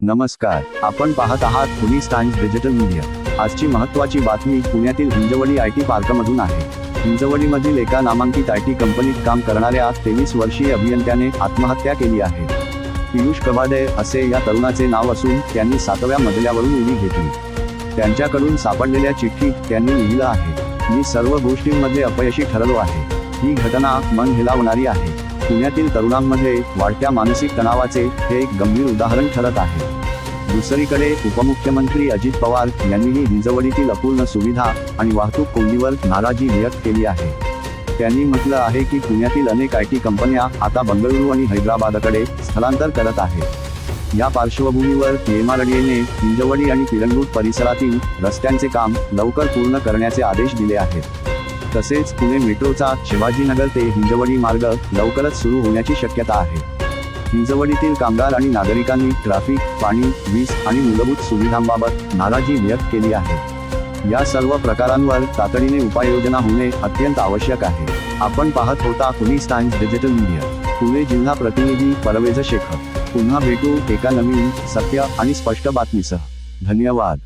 नमस्कार, आपण पाहत आहात पोलीस टाइम्स डिजिटल मीडिया। आजची महत्त्वाची बातमी पुण्यातील हिंजवडी आयटी पार्कमधून आहे। हिंजवडीमधील एका नामांकित आयटी कंपनीत काम करणाऱ्या 23 वर्षीय अभियंत्याने आत्महत्या केली आहे। पियुष कबाडे असे या तरुणाचे नाव असून त्यांनी 7व्या मजल्यावरून उडी घेतली। त्यांच्याकडून सापडलेल्या चिठ्ठीत त्यांनी लिहिलं आहे, मी सर्व गोष्टींमध्ये अपयशी ठरलो आहे। ही घटना मन हेलावणारी आहे। पुण्यातील तरुणांमध्ये वाढत्या मानसिक तणावाचे हे एक गंभीर उदाहरण ठरत आहे। दुसरीकडे उपमुख्यमंत्री अजित पवार यांनीही हिंजवडीतील अपूर्ण सुविधा आणि वाहतूक कोंडीवर नाराजी व्यक्त केली आहे। त्यांनी म्हटलं आहे की पुण्यातील अनेक आयटी कंपन्या आता बंगळुरू आणि हैदराबादकडे स्थलांतर करत आहेत। या पार्श्वभूमीवर एमआरडीएने हिंजवडी आणि पिरंगुट परिसरातील रस्त्यांचे काम लवकर पूर्ण करण्याचे आदेश दिले आहेत। तसेच पुणे मेट्रोचा शिवाजीनगर ते हिंजवडी मार्ग लवकरच सुरू होण्याची शक्यता आहे। हिंजवडीतील कामगार आणि नागरिकांनी ट्रॅफिक, पाणी, वीज आणि मूलभूत सुविधांबाबत नाराजी व्यक्त केली आहे। या सर्व प्रकारांवर तातडीने उपाययोजना होणे अत्यंत आवश्यक आहे। आपण पाहत होता police times digital media. Pune जिल्हा प्रतिनिधी परवेझ शेखर। पुन्हा भेटू एका नवीन, सत्य आणि स्पष्ट बातमीसह। धन्यवाद।